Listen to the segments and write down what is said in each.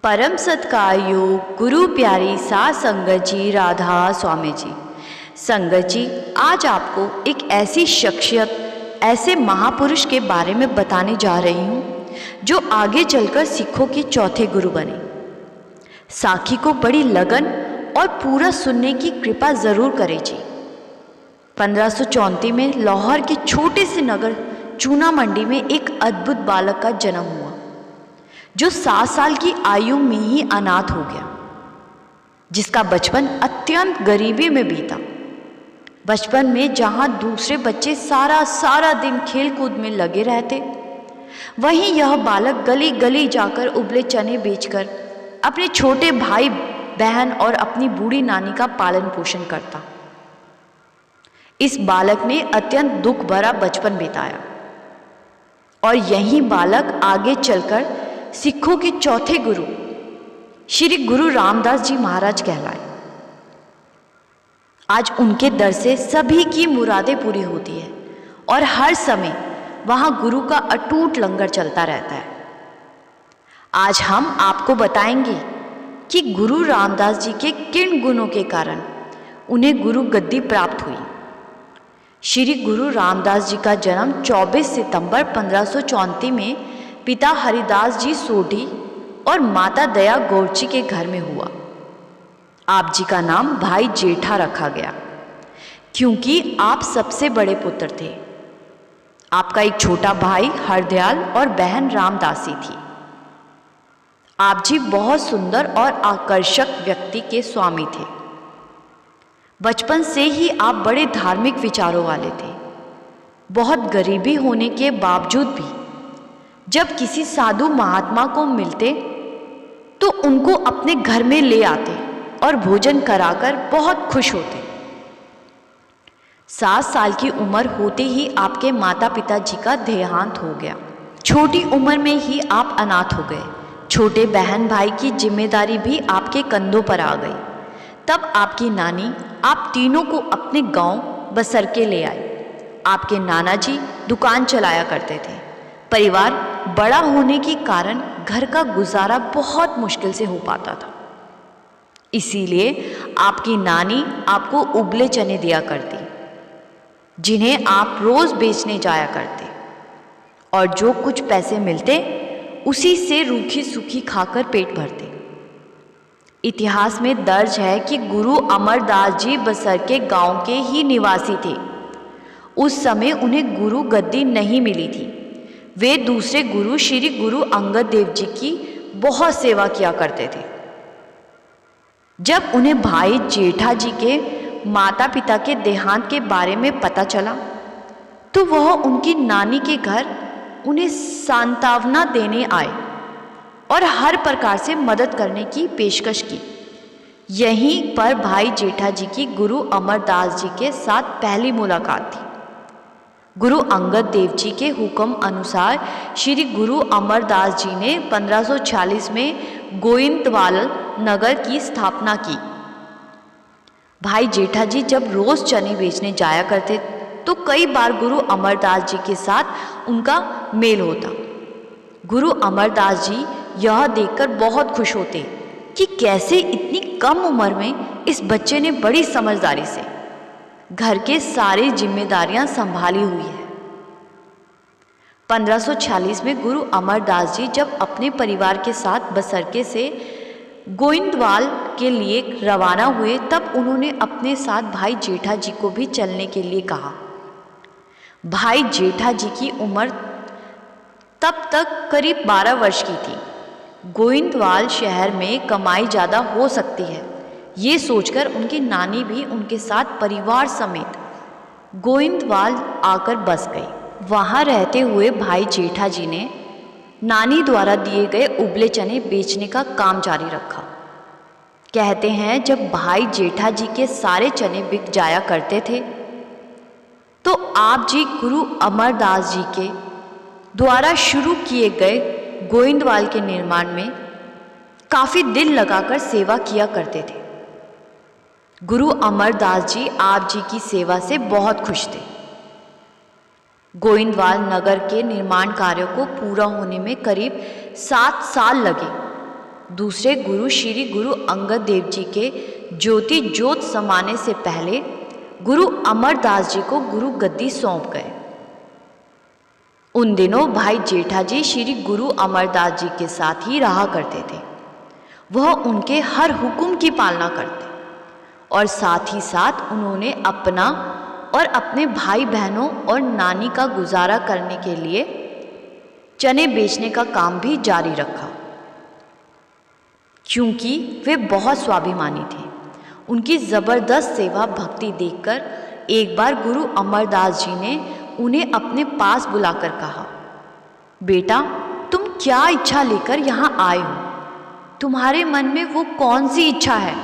परम सत्कारयोग गुरु प्यारी साध संगत जी, राधा स्वामी जी। संगत जी, आज आपको एक ऐसी शख्सियत, ऐसे महापुरुष के बारे में बताने जा रही हूँ जो आगे चलकर सिखों के चौथे गुरु बने। साखी को बड़ी लगन और पूरा सुनने की कृपा जरूर करें जी। 1534 में लाहौर के छोटे से नगर चूना मंडी में एक अद्भुत बालक का जन्म हुआ जो 7 साल की आयु में ही अनाथ हो गया, जिसका बचपन अत्यंत गरीबी में बीता। बचपन में जहां दूसरे बच्चे सारा दिन खेल कूद में लगे रहते, वहीं यह बालक गली गली जाकर उबले चने बेचकर अपने छोटे भाई बहन और अपनी बूढ़ी नानी का पालन पोषण करता। इस बालक ने अत्यंत दुख भरा बचपन बिताया और यही बालक आगे चलकर सिखों के चौथे गुरु श्री गुरु रामदास जी महाराज कहलाए। आज उनके दर से सभी की मुरादें पूरी होती है और हर समय वहां गुरु का अटूट लंगर चलता रहता है। आज हम आपको बताएंगे कि गुरु रामदास जी के किन गुणों के कारण उन्हें गुरु गद्दी प्राप्त हुई। श्री गुरु रामदास जी का जन्म 24 सितंबर 1534 में पिता हरिदास जी सोढ़ी और माता दया गौरची के घर में हुआ। आप जी का नाम भाई जेठा रखा गया क्योंकि आप सबसे बड़े पुत्र थे। आपका एक छोटा भाई हरदयाल और बहन रामदासी थी। आप जी बहुत सुंदर और आकर्षक व्यक्ति के स्वामी थे। बचपन से ही आप बड़े धार्मिक विचारों वाले थे। बहुत गरीबी होने के बावजूद भी जब किसी साधु महात्मा को मिलते तो उनको अपने घर में ले आते और भोजन कराकर बहुत खुश होते। 7 साल की उम्र होते ही आपके माता पिता जी का देहांत हो गया। छोटी उम्र में ही आप अनाथ हो गए। छोटे बहन भाई की जिम्मेदारी भी आपके कंधों पर आ गई। तब आपकी नानी आप तीनों को अपने गांव बसरके ले आई। आपके नाना जी दुकान चलाया करते थे। परिवार बड़ा होने के कारण घर का गुजारा बहुत मुश्किल से हो पाता था। इसीलिए आपकी नानी आपको उबले चने दिया करती, जिन्हें आप रोज बेचने जाया करते और जो कुछ पैसे मिलते उसी से रूखी सूखी खाकर पेट भरते। इतिहास में दर्ज है कि गुरु अमरदास जी बसरके गांव के ही निवासी थे। उस समय उन्हें गुरु गद्दी नहीं मिली थी। वे दूसरे गुरु श्री गुरु अंगद देव जी की बहुत सेवा किया करते थे। जब उन्हें भाई जेठा जी के माता पिता के देहांत के बारे में पता चला तो वह उनकी नानी के घर उन्हें सांत्वना देने आए और हर प्रकार से मदद करने की पेशकश की। यहीं पर भाई जेठा जी की गुरु अमरदास जी के साथ पहली मुलाकात थी। गुरु अंगद देव जी के हुक्म अनुसार श्री गुरु अमरदास जी ने 1546 में गोइंदवाल नगर की स्थापना की। भाई जेठा जी जब रोज चने बेचने जाया करते तो कई बार गुरु अमरदास जी के साथ उनका मेल होता। गुरु अमरदास जी यह देखकर बहुत खुश होते कि कैसे इतनी कम उम्र में इस बच्चे ने बड़ी समझदारी से घर के सारी जिम्मेदारियां संभाली हुई है। 1546 में गुरु अमरदास जी जब अपने परिवार के साथ बसरके से गोइंदवाल के लिए रवाना हुए तब उन्होंने अपने साथ भाई जेठा जी को भी चलने के लिए कहा। भाई जेठा जी की उम्र तब तक करीब 12 वर्ष की थी। गोइंदवाल शहर में कमाई ज़्यादा हो सकती है, ये सोचकर उनकी नानी भी उनके साथ परिवार समेत गोइंदवाल आकर बस गई। वहाँ रहते हुए भाई जेठा जी ने नानी द्वारा दिए गए उबले चने बेचने का काम जारी रखा। कहते हैं जब भाई जेठा जी के सारे चने बिक जाया करते थे तो आप जी गुरु अमरदास जी के द्वारा शुरू किए गए गोइंदवाल के निर्माण में काफ़ी दिल लगाकर सेवा किया करते थे। गुरु अमरदास जी आप जी की सेवा से बहुत खुश थे। गोइंदवाल नगर के निर्माण कार्यों को पूरा होने में करीब 7 साल लगे दूसरे गुरु श्री गुरु अंगद देव जी के ज्योति ज्योत समाने से पहले गुरु अमरदास जी को गुरु गद्दी सौंप गए। उन दिनों भाई जेठा जी श्री गुरु अमरदास जी के साथ ही रहा करते थे। वह उनके हर हुक्म की पालना करते और साथ ही साथ उन्होंने अपना और अपने भाई बहनों और नानी का गुजारा करने के लिए चने बेचने का काम भी जारी रखा। क्योंकि वे बहुत स्वाभिमानी थे, उनकी ज़बरदस्त सेवा भक्ति देखकर एक बार गुरु अमरदास जी ने उन्हें अपने पास बुलाकर कहा, बेटा, तुम क्या इच्छा लेकर यहाँ आए हो? तुम्हारे मन में वो कौन सी इच्छा है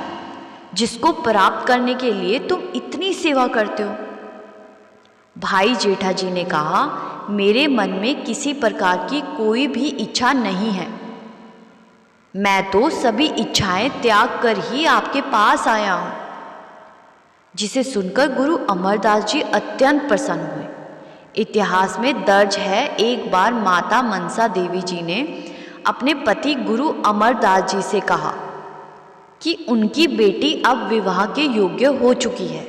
जिसको प्राप्त करने के लिए तुम इतनी सेवा करते हो? भाई जेठा जी ने कहा, मेरे मन में किसी प्रकार की कोई भी इच्छा नहीं है। मैं तो सभी इच्छाएं त्याग कर ही आपके पास आया हूँ। जिसे सुनकर गुरु अमरदास जी अत्यंत प्रसन्न हुए। इतिहास में दर्ज है, एक बार माता मनसा देवी जी ने अपने पति गुरु अमरदास जी से कहा कि उनकी बेटी अब विवाह के योग्य हो चुकी है,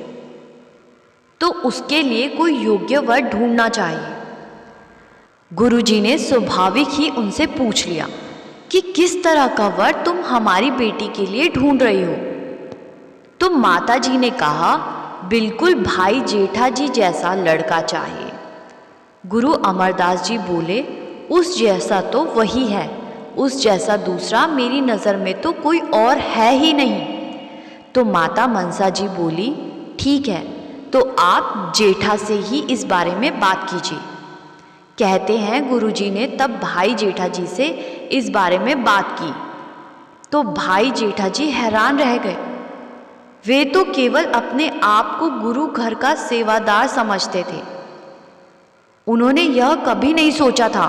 तो उसके लिए कोई योग्य वर ढूंढना चाहिए। गुरुजी ने स्वाभाविक ही उनसे पूछ लिया कि किस तरह का वर तुम हमारी बेटी के लिए ढूंढ रही हो? तो माता जी ने कहा, बिल्कुल भाई जेठा जी जैसा लड़का चाहिए। गुरु अमरदास जी बोले, उस जैसा तो वही है, उस जैसा दूसरा मेरी नज़र में तो कोई और है ही नहीं। तो माता मनसा जी बोली, ठीक है, तो आप जेठा से ही इस बारे में बात कीजिए। कहते हैं गुरुजी ने तब भाई जेठा जी से इस बारे में बात की तो भाई जेठा जी हैरान रह गए। वे तो केवल अपने आप को गुरु घर का सेवादार समझते थे। उन्होंने यह कभी नहीं सोचा था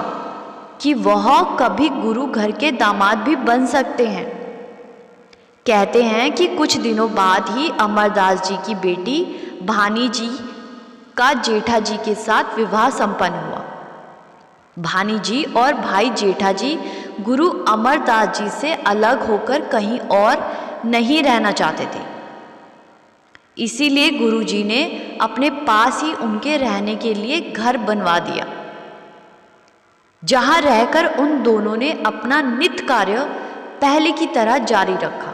कि वह कभी गुरु घर के दामाद भी बन सकते हैं। कहते हैं कि कुछ दिनों बाद ही अमरदास जी की बेटी भानी जी का जेठा जी के साथ विवाह संपन्न हुआ। भानी जी और भाई जेठा जी गुरु अमरदास जी से अलग होकर कहीं और नहीं रहना चाहते थे। इसीलिए गुरुजी ने अपने पास ही उनके रहने के लिए घर बनवा दिया, जहां रहकर उन दोनों ने अपना नित्य कार्य पहले की तरह जारी रखा।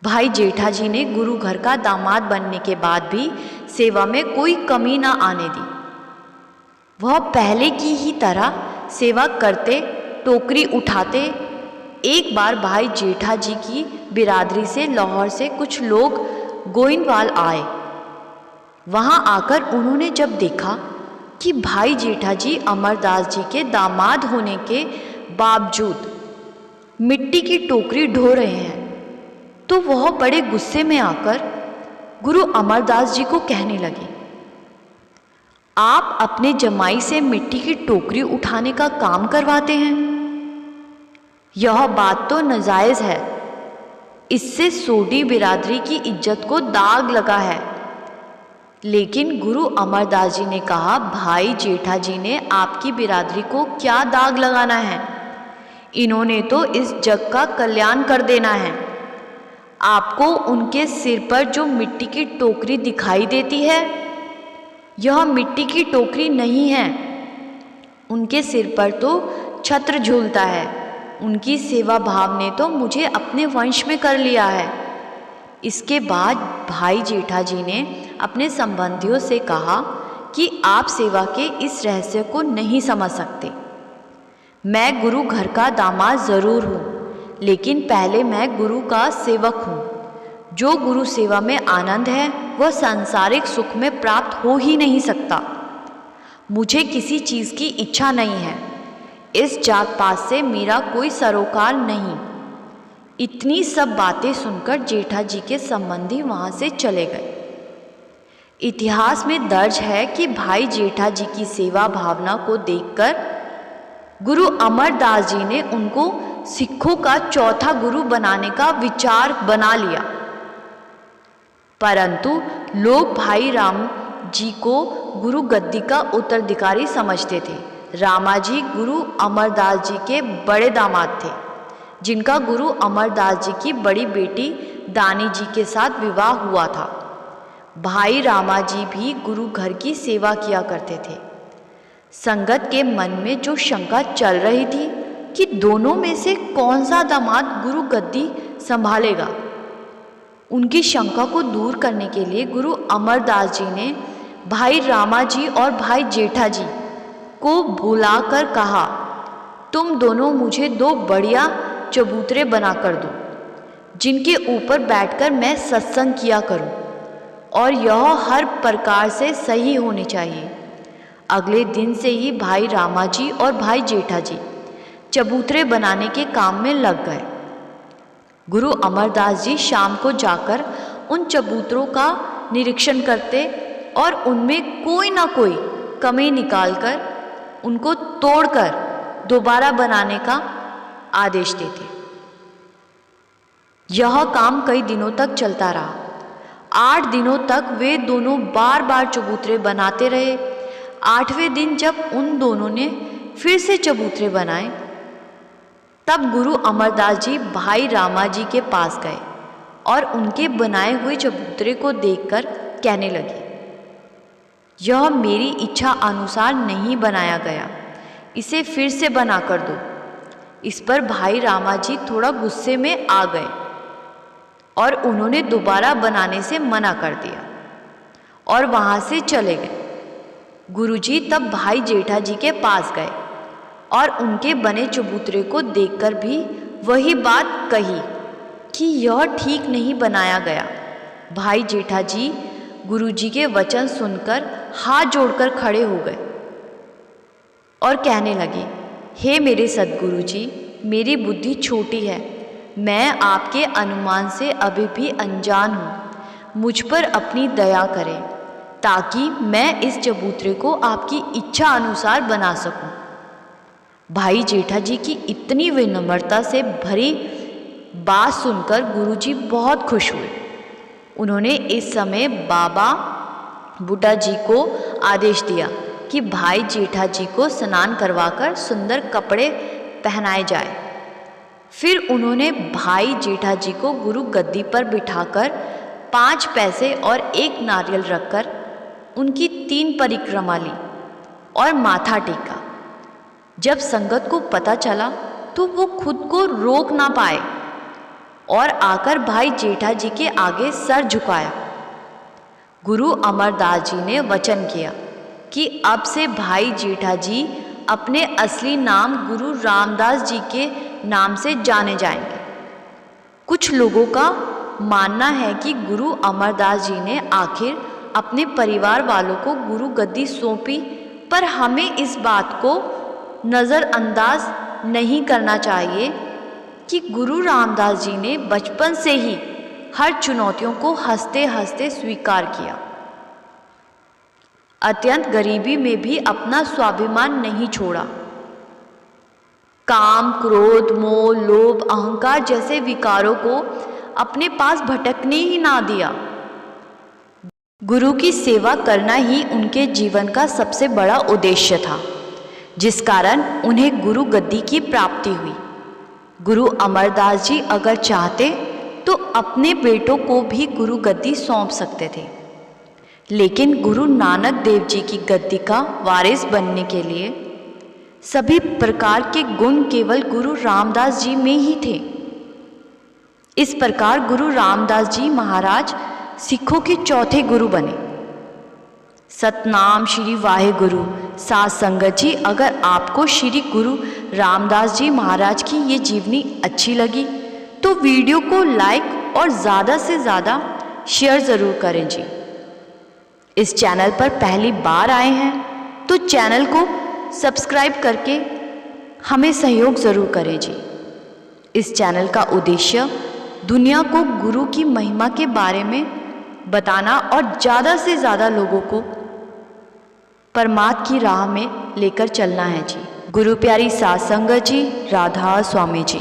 भाई जेठा जी ने गुरु घर का दामाद बनने के बाद भी सेवा में कोई कमी ना आने दी। वह पहले की ही तरह सेवा करते, टोकरी उठाते। एक बार भाई जेठा जी की बिरादरी से लाहौर से कुछ लोग गोइंदवाल आए। वहां आकर उन्होंने जब देखा कि भाई जेठा जी अमरदास जी के दामाद होने के बावजूद मिट्टी की टोकरी ढो रहे हैं, तो वह बड़े गुस्से में आकर गुरु अमरदास जी को कहने लगे, आप अपने जमाई से मिट्टी की टोकरी उठाने का काम करवाते हैं? यह बात तो नाजायज़ है। इससे सोडी बिरादरी की इज्जत को दाग लगा है। लेकिन गुरु अमरदास जी ने कहा, भाई जेठा जी ने आपकी बिरादरी को क्या दाग लगाना है? इन्होंने तो इस जग का कल्याण कर देना है। आपको उनके सिर पर जो मिट्टी की टोकरी दिखाई देती है, यह मिट्टी की टोकरी नहीं है। उनके सिर पर तो छत्र झूलता है। उनकी सेवा भाव ने तो मुझे अपने वंश में कर लिया है। इसके बाद भाई जेठा जी ने अपने संबंधियों से कहा कि आप सेवा के इस रहस्य को नहीं समझ सकते। मैं गुरु घर का दामाद ज़रूर हूँ, लेकिन पहले मैं गुरु का सेवक हूँ। जो गुरु सेवा में आनंद है वह सांसारिक सुख में प्राप्त हो ही नहीं सकता। मुझे किसी चीज़ की इच्छा नहीं है। इस जात पात से मेरा कोई सरोकार नहीं। इतनी सब बातें सुनकर जेठा जी के संबंधी वहाँ से चले गए। इतिहास में दर्ज है कि भाई जेठा जी की सेवा भावना को देखकर गुरु अमरदास जी ने उनको सिखों का चौथा गुरु बनाने का विचार बना लिया। परंतु लोग भाई राम जी को गुरु गद्दी का उत्तराधिकारी समझते थे। रामाजी गुरु अमरदास जी के बड़े दामाद थे। जिनका गुरु अमरदास जी की बड़ी बेटी दानी जी के साथ विवाह हुआ था। भाई रामा जी भी गुरु घर की सेवा किया करते थे। संगत के मन में जो शंका चल रही थी कि दोनों में से कौन सा दामाद गुरु गद्दी संभालेगा, उनकी शंका को दूर करने के लिए गुरु अमरदास जी ने भाई रामा जी और भाई जेठा जी को बुलाकर कहा, तुम दोनों मुझे 2 बढ़िया चबूतरे बनाकर दो, जिनके ऊपर बैठकर मैं सत्संग किया करूं, और यह हर प्रकार से सही होने चाहिए। अगले दिन से ही भाई रामा जी और भाई जेठा जी चबूतरे बनाने के काम में लग गए। गुरु अमरदास जी शाम को जाकर उन चबूतरों का निरीक्षण करते और उनमें कोई ना कोई कमी निकालकर उनको तोड़कर दोबारा बनाने का आदेश देते। यह काम कई दिनों तक चलता रहा। 8 दिनों तक वे दोनों बार बार चबूतरे बनाते रहे। 8वें दिन जब उन दोनों ने फिर से चबूतरे बनाए, तब गुरु अमरदास जी भाई रामा जी के पास गए और उनके बनाए हुए चबूतरे को देखकर कहने लगे, यह मेरी इच्छा अनुसार नहीं बनाया गया, इसे फिर से बना कर दो। इस पर भाई रामा जी थोड़ा गुस्से में आ गए और उन्होंने दोबारा बनाने से मना कर दिया और वहाँ से चले गए। गुरुजी तब भाई जेठा जी के पास गए और उनके बने चबूतरे को देखकर भी वही बात कही कि यह ठीक नहीं बनाया गया। भाई जेठा जी गुरुजी के वचन सुनकर हाथ जोड़कर खड़े हो गए और कहने लगे, हे मेरे सद्गुरु जी, मेरी बुद्धि छोटी है, मैं आपके अनुमान से अभी भी अनजान हूँ, मुझ पर अपनी दया करें ताकि मैं इस चबूतरे को आपकी इच्छा अनुसार बना सकूं। भाई जेठा जी की इतनी विनम्रता से भरी बात सुनकर गुरुजी बहुत खुश हुए। उन्होंने इस समय बाबा बुड्ढा जी को आदेश दिया कि भाई जेठा जी को स्नान करवाकर सुंदर कपड़े पहनाए जाए। फिर उन्होंने भाई जेठा जी को गुरु गद्दी पर बिठाकर 5 पैसे और 1 नारियल रखकर उनकी 3 परिक्रमा ली और माथा टेका। जब संगत को पता चला तो वो खुद को रोक ना पाए और आकर भाई जेठा जी के आगे सर झुकाया। गुरु अमरदास जी ने वचन किया कि अब से भाई जेठा जी अपने असली नाम गुरु रामदास जी के नाम से जाने जाएंगे। कुछ लोगों का मानना है कि गुरु अमरदास जी ने आखिर अपने परिवार वालों को गुरु गद्दी सौंपी, पर हमें इस बात को नज़रअंदाज नहीं करना चाहिए कि गुरु रामदास जी ने बचपन से ही हर चुनौतियों को हंसते हंसते स्वीकार किया। अत्यंत गरीबी में भी अपना स्वाभिमान नहीं छोड़ा। काम, क्रोध, मोह, लोभ, अहंकार जैसे विकारों को अपने पास भटकने ही ना दिया। गुरु की सेवा करना ही उनके जीवन का सबसे बड़ा उद्देश्य था, जिस कारण उन्हें गुरु गद्दी की प्राप्ति हुई। गुरु अमरदास जी अगर चाहते तो अपने बेटों को भी गुरु गद्दी सौंप सकते थे, लेकिन गुरु नानक देव जी की गद्दी का वारिस बनने के लिए सभी प्रकार के गुण केवल गुरु रामदास जी में ही थे। इस प्रकार गुरु रामदास जी महाराज सिखों के चौथे गुरु बने। सतनाम श्री वाहेगुरु। साध संगत जी, अगर आपको श्री गुरु रामदास जी महाराज की ये जीवनी अच्छी लगी तो वीडियो को लाइक और ज़्यादा से ज़्यादा शेयर ज़रूर करें जी। इस चैनल पर पहली बार आए हैं तो चैनल को सब्सक्राइब करके हमें सहयोग ज़रूर करें जी। इस चैनल का उद्देश्य दुनिया को गुरु की महिमा के बारे में बताना और ज़्यादा से ज़्यादा लोगों को परमात्मा की राह में लेकर चलना है जी। गुरु प्यारी साध संगत जी, राधा स्वामी जी।